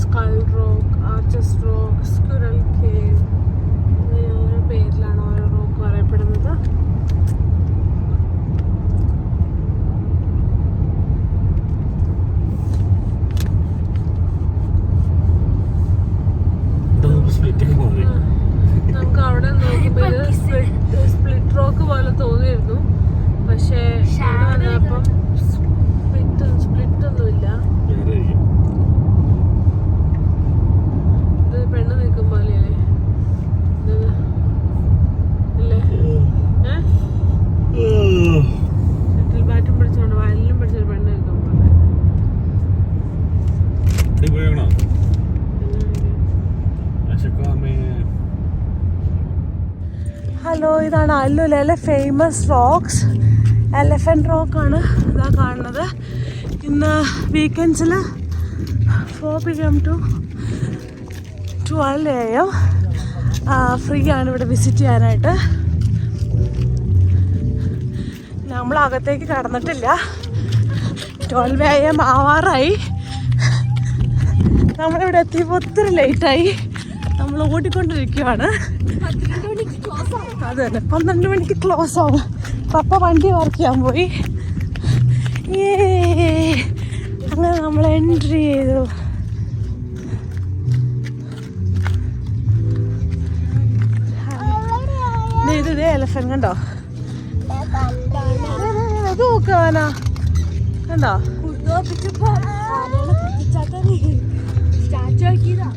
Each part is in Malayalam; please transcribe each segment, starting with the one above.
Skull rock, arches rock, squirrel cave, ഇങ്ങനെ ഓരോ പേരിലാണ് ഓരോ റോക്ക് അറിയപ്പെടുന്നത്. നമുക്ക് അവിടെ നോക്കുമ്പോൾ സ്പ്ലിറ്റ് റോക്ക് പോലെ തോന്നിയിരുന്നു, പക്ഷേ അപ്പം സ്പ്ലിറ്റ് ഒന്നുമില്ല. ഇത് പെണ്ണ് നിൽക്കും പോലെയല്ലേ അല്ലേ? ഷട്ടിൽ ബാറ്റും പിടിച്ചോണ്ട് വയലിലും പിടിച്ചൊരു പെണ്ണ് നിൽക്കും പോലെ. ഹലോ, ഇതാണ് അല്ലുലയിലെ ഫേമസ് റോക്സ്. എലഫന്റ് റോക്കാണ് ഇതാ കാണുന്നത്. ഇന്ന് വീക്കെൻഡ്സിൽ 4 PM to 12 AM ഫ്രീ ആണ് ഇവിടെ വിസിറ്റ് ചെയ്യാനായിട്ട്. നമ്മൾ അകത്തേക്ക് കടന്നിട്ടില്ല. 12 AM ആവാറായി. നമ്മളിവിടെ എത്തിയപ്പോൾ ഒത്തിരി ലേറ്റായി. നമ്മൾ ഓടിക്കൊണ്ടിരിക്കുകയാണ്. അത് തന്നെ, 12 മണിക്ക് ക്ലോസ് ആവും. പപ്പ വണ്ടി വർക്ക് ചെയ്യാൻ പോയി. അങ്ങനെ നമ്മൾ എൻട്രി ചെയ്തു. ഇതേ എലഫന്റ് കണ്ടോ? അത് നോക്കാനാ കണ്ടോ? സ്റ്റാച്ചു ആക്കിയതാ.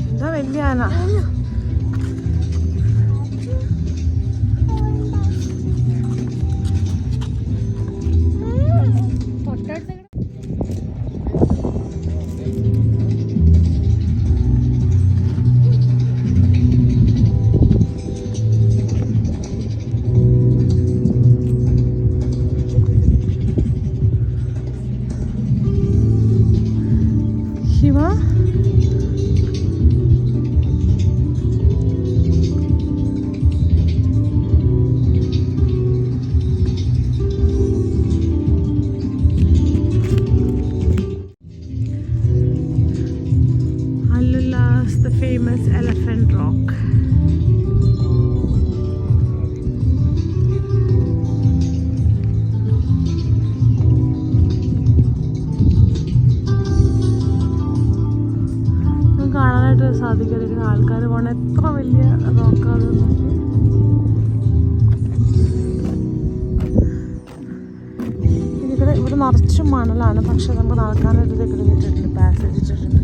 എന്താ വലിയ ആന? The famous Elephant Rock. കാണാനായിട്ട് സാധിക്കാതിരിക്കുന്ന ആൾക്കാർ പോകണം. എത്ര വലിയ റോക്കാണ്. ഇവിടെ നിറച്ചും മണലാണ്, പക്ഷെ നമുക്ക് നടക്കാനായിട്ട് ഇട്ടിട്ടുണ്ട്, പാസേജ് ഇട്ടിട്ടുണ്ട്.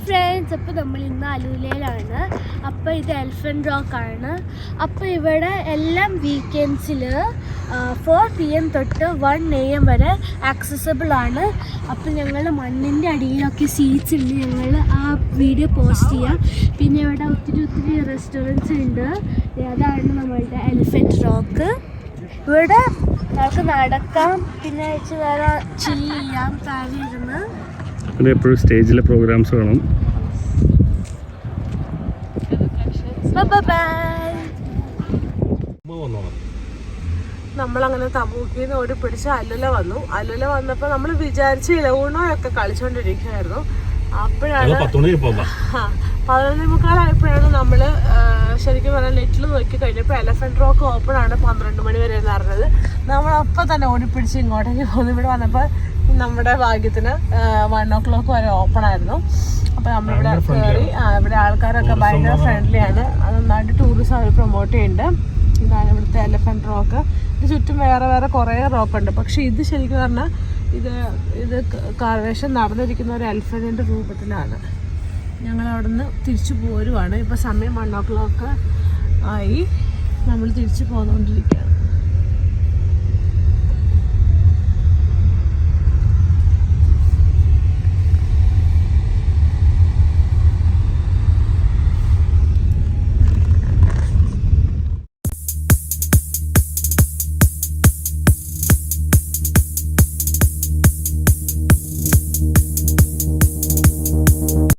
ഫ്രണ്ട്സ്, അപ്പോൾ നമ്മൾ ഇന്ന് അലൂലയിലാണ്. അപ്പോൾ ഇത് എലിഫന്റ് റോക്കാണ്. അപ്പോൾ ഇവിടെ എല്ലാം വീക്കെൻഡ്സിൽ 4 PM തൊട്ട് 1 AM വരെ ആക്സസിബിൾ ആണ്. അപ്പോൾ ഞങ്ങൾ മണ്ണിൻ്റെ അടിയിലൊക്കെ സീറ്റ്സ് ഉണ്ട്. ഞങ്ങൾ ആ വീഡിയോ പോസ്റ്റ് ചെയ്യാം. പിന്നെ ഇവിടെ ഒത്തിരി റെസ്റ്റോറൻറ്റ്സ് ഉണ്ട്. അതാണ് നമ്മളുടെ എലിഫന്റ് റോക്ക്. ഇവിടെ നമുക്ക് നടക്കാം, പിന്നെ വേറെ ചില്ല് ചെയ്യാം, താഴെ ഇരുന്ന്. പിന്നെ എപ്പോഴും സ്റ്റേജിലെ പ്രോഗ്രാംസ് വേണം. നമ്മളങ്ങനെ തബൂക്കിൽ നിന്ന് ഓടി പിടിച്ച് അല്ലുല വന്നപ്പോൾ നമ്മൾ വിചാരിച്ചില്ല ഊണോയൊക്കെ കളിച്ചുകൊണ്ടിരിക്കുകയായിരുന്നു. അപ്പോഴാണ് 11:45 നമ്മൾ ശരിക്കും പറഞ്ഞാൽ നെറ്റിൽ നോക്കി കഴിഞ്ഞപ്പോൾ എലഫൻറ്റ് റോക്ക് ഓപ്പൺ ആണ് 12 മണി വരെ എന്ന് പറഞ്ഞത്. നമ്മളപ്പം തന്നെ ഓടിപ്പിടിച്ച് ഇങ്ങോട്ടേക്ക് പോകുന്നു. ഇവിടെ വന്നപ്പോൾ നമ്മുടെ ഭാഗ്യത്തിന് 1 o'clock വരെ ഓപ്പൺ ആയിരുന്നു. അപ്പോൾ നമ്മളിവിടെ കയറി. ഇവിടെ ആൾക്കാരൊക്കെ ഭയങ്കര ഫ്രണ്ട്ലിയാണ്. അത് നന്നായിട്ട് ടൂറിസം അവർ പ്രൊമോട്ട് ചെയ്യുന്നുണ്ട്. ഇതാണ് ഇവിടുത്തെ എലഫൻറ്റ് റോക്ക്. ഇത് ചുറ്റും വേറെ കുറേ റോക്കുണ്ട്. പക്ഷേ ഇത് ശരിക്കും പറഞ്ഞാൽ ഇത് കാർവേഷൻ നടന്നിരിക്കുന്ന ഒരു എലഫൻറ്റിൻ്റെ രൂപത്തിലാണ്. ഞങ്ങൾ അവിടെ നിന്ന് തിരിച്ചു പോരുവാണ്. ഇപ്പോൾ സമയം 1 o'clock ആയി. നമ്മൾ തിരിച്ചു പോന്നുകൊണ്ടിരിക്കുകയാണ്.